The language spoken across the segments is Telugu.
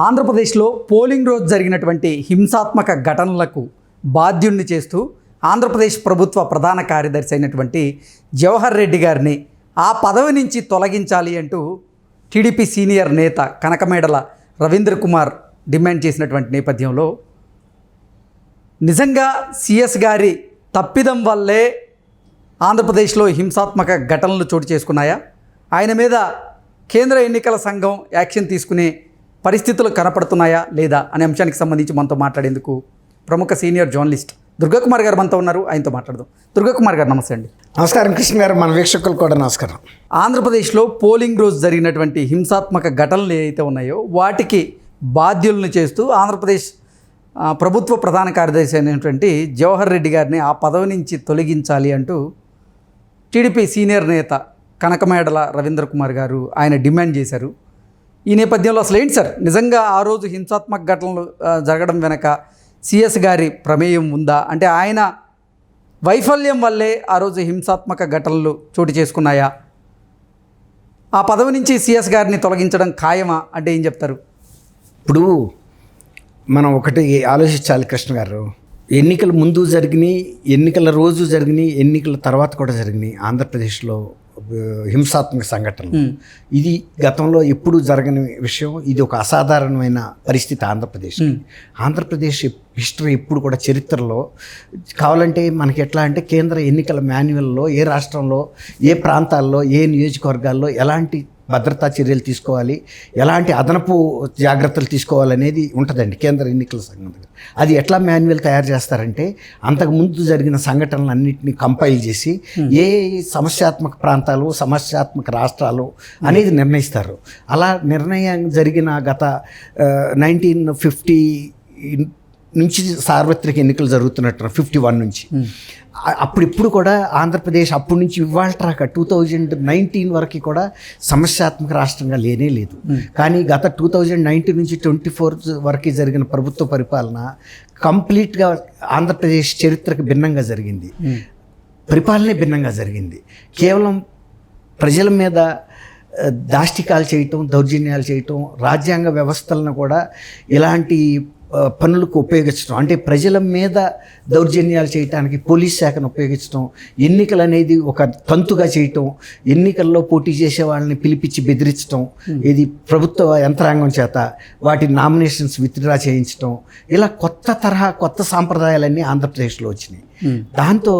ఆంధ్రప్రదేశ్లో పోలింగ్ రోజు జరిగినటువంటి హింసాత్మక ఘటనలకు బాధ్యుణ్ణి చేస్తూ ఆంధ్రప్రదేశ్ ప్రభుత్వ ప్రధాన కార్యదర్శి అయినటువంటి జవహర్ రెడ్డి గారిని ఆ పదవి నుంచి తొలగించాలి అంటూ టీడీపీ సీనియర్ నేత కనకమేడల రవీంద్ర కుమార్ డిమాండ్ చేసినటువంటి నేపథ్యంలో నిజంగా సిఎస్ గారి తప్పిదం వల్లే ఆంధ్రప్రదేశ్లో హింసాత్మక ఘటనలు చోటు చేసుకున్నాయా, ఆయన మీద కేంద్ర ఎన్నికల సంఘం యాక్షన్ తీసుకునే పరిస్థితులు కనపడుతున్నాయా లేదా అనే అంశానికి సంబంధించి మనతో మాట్లాడేందుకు ప్రముఖ సీనియర్ జర్నలిస్ట్ దుర్గాకుమార్ గారు మనతో ఉన్నారు. ఆయనతో మాట్లాడదాం. దుర్గాకుమార్ గారు నమస్తే అండి. నమస్కారం కృష్ణ గారు, మన వీక్షకులు కూడా నమస్కారం. ఆంధ్రప్రదేశ్లో పోలింగ్ రోజు జరిగినటువంటి హింసాత్మక ఘటనలు ఏవైతే ఉన్నాయో వాటికి బాధ్యులను చేస్తూ ఆంధ్రప్రదేశ్ ప్రభుత్వ ప్రధాన కార్యదర్శి అయినటువంటి జవహర్ రెడ్డి గారిని ఆ పదవి నుంచి తొలగించాలి అంటూ టీడీపీ సీనియర్ నేత కనకమేడల రవీంద్ర కుమార్ గారు ఆయన డిమాండ్ చేశారు. ఈ నేపథ్యంలో అసలు ఏంటి సార్, నిజంగా ఆ రోజు హింసాత్మక ఘటనలు జరగడం వెనక సిఎస్ గారి ప్రమేయం ఉందా? అంటే ఆయన వైఫల్యం వల్లే ఆ రోజు హింసాత్మక ఘటనలు చోటు చేసుకున్నాయా? ఆ పదవి నుంచి సిఎస్ గారిని తొలగించడం ఖాయమా అంటే ఏం చెప్తారు? ఇప్పుడు మనం ఒకటి ఆలోచించాలి కృష్ణ గారు, ఎన్నికల ముందు జరిగినాయి, ఎన్నికల రోజు జరిగినాయి, ఎన్నికల తర్వాత కూడా జరిగినాయి ఆంధ్రప్రదేశ్లో హింసాత్మక సంఘటనలు. ఇది గతంలో ఎప్పుడు జరగని విషయం. ఇది ఒక అసాధారణమైన పరిస్థితి ఆంధ్రప్రదేశ్ హిస్టరీ ఎప్పుడు కూడా చరిత్రలో కావాలంటే మనకి ఎట్లా అంటే కేంద్ర ఎన్నికల మాన్యువల్లో ఏ రాష్ట్రంలో ఏ ప్రాంతాల్లో ఏ నియోజకవర్గాల్లో ఎలాంటి భద్రతా చర్యలు తీసుకోవాలి, ఎలాంటి అదనపు జాగ్రత్తలు తీసుకోవాలనేది ఉంటుందండి కేంద్ర ఎన్నికల సంఘం దగ్గర. అది ఎట్లా మాన్యువల్ తయారు చేస్తారంటే అంతకుముందు జరిగిన సంఘటనలన్నింటినీ కంపైల్ చేసి ఏ సమస్యాత్మక ప్రాంతాలు సమస్యాత్మక రాష్ట్రాలు అనేది నిర్ణయిస్తారు. అలా నిర్ణయం జరిగిన గత 1950 నుంచి సార్వత్రిక ఎన్నికలు జరుగుతున్నట్టు 51 నుంచి అప్పుడు కూడా ఆంధ్రప్రదేశ్ అప్పటి నుంచి ఇవాళ 2019 వరకు కూడా సమస్యాత్మక రాష్ట్రంగా లేనే లేదు. కానీ గత 2019 నుంచి 24 వరకు జరిగిన ప్రభుత్వ పరిపాలన కంప్లీట్గా ఆంధ్రప్రదేశ్ చరిత్రకు భిన్నంగా జరిగింది, పరిపాలనే భిన్నంగా జరిగింది. కేవలం ప్రజల మీద దాష్టికాలు చేయటం, దౌర్జన్యాలు చేయటం, రాజ్యాంగ వ్యవస్థలను కూడా ఇలాంటి పనులకు ఉపయోగించడం, అంటే ప్రజల మీద దౌర్జన్యాలు చేయడానికి పోలీస్ శాఖను ఉపయోగించడం, ఎన్నికలు అనేది ఒక తంతుగా చేయటం, ఎన్నికల్లో పోటీ చేసే వాళ్ళని పిలిపించి బెదిరించడం, ఇది ప్రభుత్వ యంత్రాంగం చేత వాటి నామినేషన్స్ విత్డ్రా చేయించడం, ఇలా కొత్త సాంప్రదాయాలన్నీ ఆంధ్రప్రదేశ్లో వచ్చినాయి. దాంతో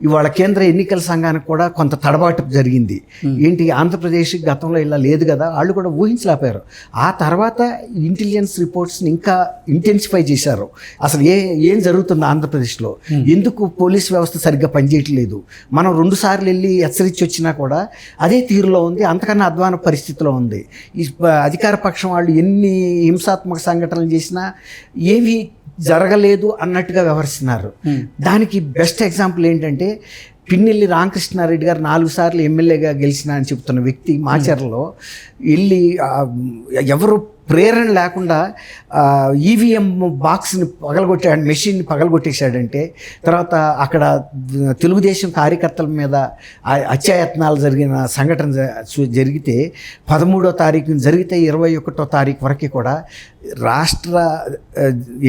ఇవాళ కేంద్ర ఎన్నికల సంఘానికి కూడా కొంత తడబాటు జరిగింది. ఏంటి, ఆంధ్రప్రదేశ్ గతంలో ఇలా లేదు కదా, వాళ్ళు కూడా ఊహించలేకపోయారు. ఆ తర్వాత ఇంటెలిజెన్స్ రిపోర్ట్స్ని ఇంకా ఇంటెన్సిఫై చేశారు. అసలు ఏం జరుగుతుంది ఆంధ్రప్రదేశ్లో, ఎందుకు పోలీస్ వ్యవస్థ సరిగ్గా పనిచేయట్లేదు, మనం 2 సార్లు వెళ్ళి హెచ్చరించి వచ్చినా కూడా అదే తీరులో ఉంది, అంతకన్నా అధ్వాన పరిస్థితిలో ఉంది. ఈ అధికార పక్షం వాళ్ళు ఎన్ని హింసాత్మక సంఘటనలు చేసినా ఏవి జరగలేదు అన్నట్టుగా వ్యవహరిస్తున్నారు. దానికి బెస్ట్ ఎగ్జాంపుల్ ఏంటంటే పిన్నెల్లి రామకృష్ణారెడ్డి గారు 4 సార్లు ఎమ్మెల్యేగా గెలిచిన అని చెప్తున్న వ్యక్తి మాచర్లలో వెళ్ళి ఎవరు ప్రేరణ లేకుండా ఈవీఎం బాక్స్ని పగలగొట్టాడు, మెషిన్ని పగలగొట్టేశాడంటే, తర్వాత అక్కడ తెలుగుదేశం కార్యకర్తల మీద అత్యాయత్నాలు జరిగిన సంఘటన జరిగితే 13వ తారీఖున జరిగితే 21వ తారీఖు వరకు కూడా రాష్ట్ర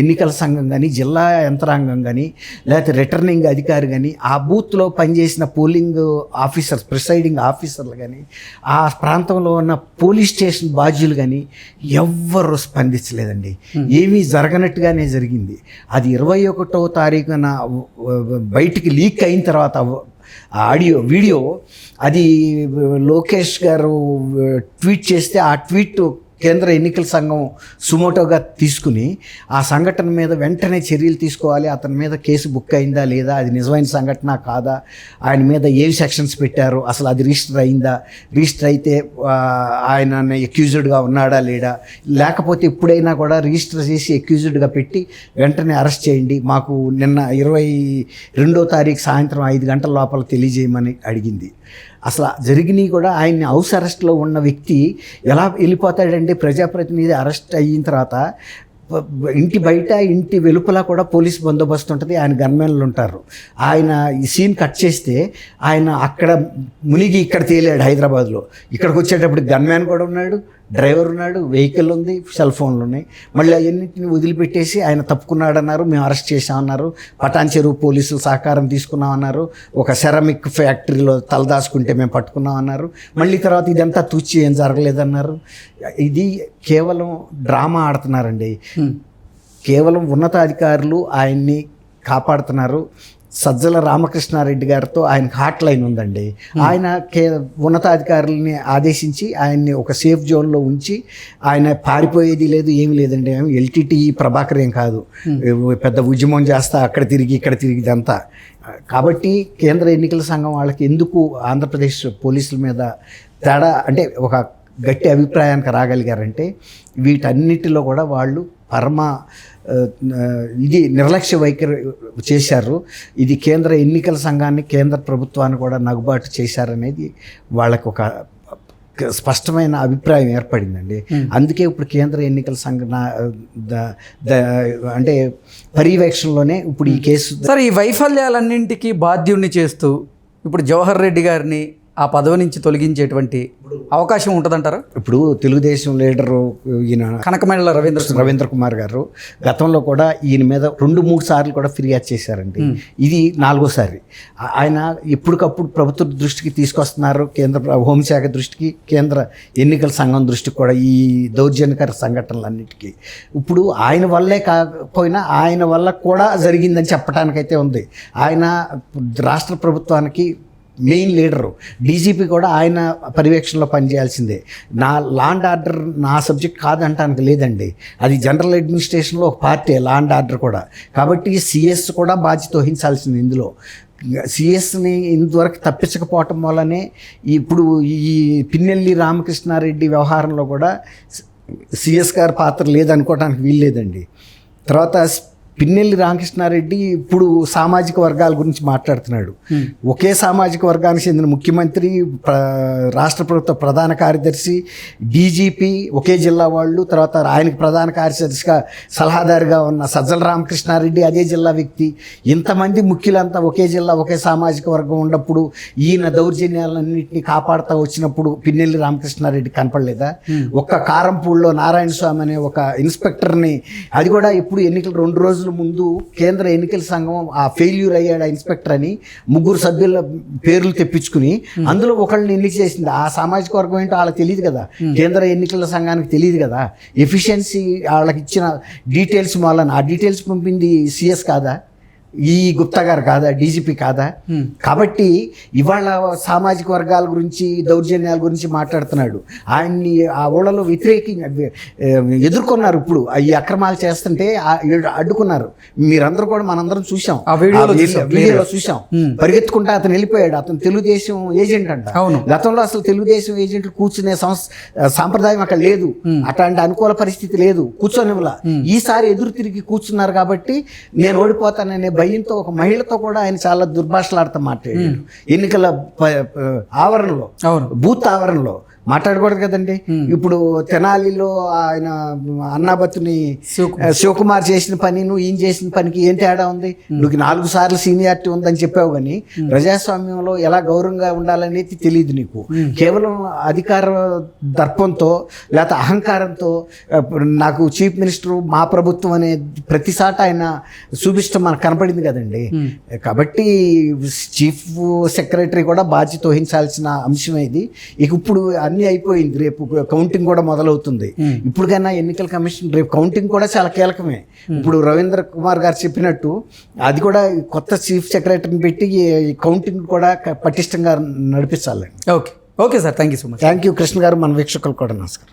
ఎన్నికల సంఘం కానీ, జిల్లా యంత్రాంగం కానీ, లేకపోతే రిటర్నింగ్ అధికారి కానీ, ఆ బూత్లో పనిచేసిన పోలింగ్ ఆఫీసర్స్, ప్రిసైడింగ్ ఆఫీసర్లు కానీ, ఆ ప్రాంతంలో ఉన్న పోలీస్ స్టేషన్ బాధ్యులు కానీ ఎవ్వరు స్పందించలేదండి. ఏమీ జరగనట్టుగానే జరిగింది. అది 21వ తారీఖున బయటికి లీక్ అయిన తర్వాత వీడియో అది లోకేష్ గారు ట్వీట్ చేస్తే ఆ ట్వీట్ కేంద్ర ఎన్నికల సంఘం సుమోటోగా తీసుకుని ఆ సంఘటన మీద వెంటనే చర్యలు తీసుకోవాలి, అతని మీద కేసు బుక్ అయిందా లేదా, అది నిజమైన సంఘటన కాదా, ఆయన మీద ఏవి సెక్షన్స్ పెట్టారు, అసలు అది రిజిస్టర్ అయిందా, రిజిస్టర్ అయితే ఆయన అక్యూజ్డ్గా ఉన్నాడా లేడా, లేకపోతే ఎప్పుడైనా కూడా రిజిస్టర్ చేసి అక్యూజ్డ్గా పెట్టి వెంటనే అరెస్ట్ చేయండి, మాకు నిన్న 22వ తారీఖు సాయంత్రం 5 గంటల లోపల తెలియజేయమని అడిగింది. అసలు జరిగినాయి కూడా ఆయన్ని హౌస్ అరెస్ట్లో ఉన్న వ్యక్తి ఎలా వెళ్ళిపోతాడంటే, ప్రజాప్రతినిధి అరెస్ట్ అయిన తర్వాత ఇంటి బయట ఇంటి వెలుపల కూడా పోలీస్ బందోబస్తు ఉంటుంది, ఆయన గన్మెన్లు ఉంటారు. ఆయన ఈ సీన్ కట్ చేస్తే ఆయన అక్కడ మునిగి ఇక్కడ తేలాడు హైదరాబాద్లో, ఇక్కడికి వచ్చేటప్పుడు గన్మ్యాన్ కూడా ఉన్నాడు, డ్రైవర్ ఉన్నాడు, వెహికల్ ఉంది, సెల్ ఫోన్లు ఉన్నాయి. మళ్ళీ అవన్నింటిని వదిలిపెట్టేసి ఆయన తప్పుకున్నాడన్నారు, మేము అరెస్ట్ చేసామన్నారు, పటాన్ చెరువు పోలీసులు సహకారం తీసుకున్నామన్నారు, ఒక సెరామిక్ ఫ్యాక్టరీలో తలదాచుకుంటే మేము పట్టుకున్నామన్నారు, మళ్ళీ తర్వాత ఇదంతా తూచి ఏం జరగలేదన్నారు. ఇది కేవలం డ్రామా ఆడుతున్నారండి. కేవలం ఉన్నతాధికారులు ఆయన్ని కాపాడుతున్నారు. సజ్జల రామకృష్ణారెడ్డి గారితో ఆయనకు హాట్ లైన్ ఉందండి. ఆయన ఉన్నతాధికారులని ఆదేశించి ఆయన్ని ఒక సేఫ్ జోన్లో ఉంచి ఆయన పారిపోయేది లేదు, ఏమీ లేదండి. ఎల్టీటీ ప్రభాకర్ ఏం కాదు, పెద్ద ఉద్యమం చేస్తా అక్కడ తిరిగి ఇక్కడ తిరిగి ఇదంతా. కాబట్టి కేంద్ర ఎన్నికల సంఘం వాళ్ళకి ఎందుకు ఆంధ్రప్రదేశ్ పోలీసుల మీద తేడా అంటే ఒక గట్టి అభిప్రాయానికి రాగలిగారంటే వీటన్నిటిలో కూడా వాళ్ళు ఇది నిర్లక్ష్య వైఖరి చేశారు. ఇది కేంద్ర ఎన్నికల సంఘాన్ని, కేంద్ర ప్రభుత్వాన్ని కూడా నగుబాటు చేశారనేది వాళ్ళకు ఒక స్పష్టమైన అభిప్రాయం ఏర్పడిందండి. అందుకే ఇప్పుడు కేంద్ర ఎన్నికల సంఘ అంటే పర్యవేక్షణలోనే ఇప్పుడు ఈ కేసు. సార్, ఈ వైఫల్యాలన్నింటికీ బాధ్యుణ్ణి చేస్తూ ఇప్పుడు జవహర్ రెడ్డి గారిని ఆ పదవి నుంచి తొలగించేటువంటి అవకాశం ఉంటుందంటారా? ఇప్పుడు తెలుగుదేశం లీడరు ఈయన కనకమేడల రవీంద్ర కుమార్ గారు గతంలో కూడా ఈయన మీద 2-3 సార్లు కూడా ఫిర్యాదు చేశారండి. ఇది 4వసారి. ఆయన ఎప్పటికప్పుడు ప్రభుత్వ దృష్టికి తీసుకొస్తున్నారు, కేంద్ర హోంశాఖ దృష్టికి, కేంద్ర ఎన్నికల సంఘం దృష్టికి కూడా ఈ దౌర్జన్యకర సంఘటనలన్నిటికీ. ఇప్పుడు ఆయన వల్లే కాకపోయినా ఆయన వల్ల కూడా జరిగిందని చెప్పడానికైతే ఉంది. ఆయన రాష్ట్ర ప్రభుత్వానికి మెయిన్ లీడరు, డీజీపీ కూడా ఆయన పర్యవేక్షణలో పనిచేయాల్సిందే. నా లా అండ్ ఆర్డర్ నా సబ్జెక్ట్ కాదంటానికి లేదండి, అది జనరల్ అడ్మినిస్ట్రేషన్లో ఒక పార్టీ లా అండ్ ఆర్డర్ కూడా. కాబట్టి సిఎస్ కూడా బాధ్యత వహించాల్సింది ఇందులో. సిఎస్ని ఇంతవరకు తప్పించకపోవటం వల్లనే ఇప్పుడు ఈ పిన్నెల్లి రామకృష్ణారెడ్డి వ్యవహారంలో కూడా సిఎస్ గారి పాత్ర లేదనుకోవడానికి వీల్లేదండి. తర్వాత పిన్నెల్లి రామకృష్ణారెడ్డి ఇప్పుడు సామాజిక వర్గాల గురించి మాట్లాడుతున్నాడు. ఒకే సామాజిక వర్గానికి చెందిన ముఖ్యమంత్రి, రాష్ట్ర ప్రభుత్వ ప్రధాన కార్యదర్శి, డీజీపీ ఒకే జిల్లా వాళ్ళు, తర్వాత ఆయనకు ప్రధాన కార్యదర్శిగా సలహాదారుగా ఉన్న సజ్జల రామకృష్ణారెడ్డి అదే జిల్లా వ్యక్తి. ఇంతమంది ముఖ్యులంతా ఒకే జిల్లా ఒకే సామాజిక వర్గం ఉన్నప్పుడు ఈయన దౌర్జన్యాలన్నింటినీ కాపాడుతూ వచ్చినప్పుడు పిన్నెల్లి రామకృష్ణారెడ్డి కనపడలేదా? ఒక్క కారంపూడిలో నారాయణ స్వామి అనే ఒక ఇన్స్పెక్టర్ని, అది కూడా ఇప్పుడు ఎన్నికలు 2 రోజుల ముందు కేంద్ర ఎన్నికల సంఘం ఆ ఫెయిల్యూర్ అయ్యాడు ఆ ఇన్స్పెక్టర్ అని 3 సభ్యుల పేర్లు తెప్పించుకుని అందులో ఒకళ్ళని ఎన్నిక చేసింది. ఆ సామాజిక వర్గం ఏంటో వాళ్ళకి తెలియదు కదా, కేంద్ర ఎన్నికల సంఘానికి తెలియదు కదా. ఎఫిషియన్సీ వాళ్ళకి ఇచ్చిన డీటెయిల్స్ వలన ఆ డీటెయిల్స్ పంపింది సిఎస్ కాదా, ఈ గుప్తా గారు కాదా, డీజీపీ కాదా? కాబట్టి ఇవాళ సామాజిక వర్గాల గురించి, దౌర్జన్యాల గురించి మాట్లాడుతున్నాడు. ఆయన్ని ఆ ఊళ్ళలో ఎదుర్కొన్నారు. ఇప్పుడు ఈ అక్రమాలు చేస్తుంటే అడ్డుకున్నారు. మీరందరూ కూడా మనందరం చూసాం, ఆ వీడియోలో చూసాం. పరిగెత్తుకుంటా అతను వెళ్ళిపోయాడు. అతను తెలుగుదేశం ఏజెంట్ అంట. గతంలో అసలు తెలుగుదేశం ఏజెంట్లు కూర్చునే సాంప్రదాయం అక్కడ లేదు, అట్లాంటి అనుకూల పరిస్థితి లేదు, కూర్చొనివ్వలా. ఈసారి ఎదురు తిరిగి కూర్చున్నారు కాబట్టి నేను ఓడిపోతాననే భయంతో ఒక మహిళతో కూడా ఆయన చాలా దుర్భాషలాడుతూ మాట్లాడాడు. ఎన్నికల ఆవరణలో, బూత్ ఆవరణలో మాట్లాడకూడదు కదండి. ఇప్పుడు తెనాలిలో ఆయన అన్నాబత్తుని శివకుమార్ చేసిన పని, నువ్వు ఈయన చేసిన పనికి ఏం తేడా ఉంది? నువ్వు 4 సార్లు సీనియారిటీ ఉందని చెప్పావు, కానీ ప్రజాస్వామ్యంలో ఎలా గౌరవంగా ఉండాలనేది తెలియదు నీకు. కేవలం అధికార దర్పంతో లేకపోతే అహంకారంతో నాకు చీఫ్ మినిస్టర్, మా ప్రభుత్వం అనే ప్రతిసాట ఆయన చూపిస్తాం మనకు కనపడింది కదండి. కాబట్టి చీఫ్ సెక్రటరీ కూడా బాధ్యత వహించాల్సిన అంశం ఇది. ఇక ఇప్పుడు అన్నీ అయిపోయింది, రేపు కౌంటింగ్ కూడా మొదలవుతుంది. ఇప్పటికైనా ఎన్నికల కమిషన్ రేపు కౌంటింగ్ కూడా చాలా కీలకమే. ఇప్పుడు రవీంద్ర కుమార్ గారు చెప్పినట్టు అది కూడా కొత్త చీఫ్ సెక్రటరీని పెట్టి కౌంటింగ్ కూడా పటిష్టంగా నడిపించాలండి. Okay sir, thank you so much. Thank you Krishna garu. మన వీక్షకులు కూడా నమస్కారం.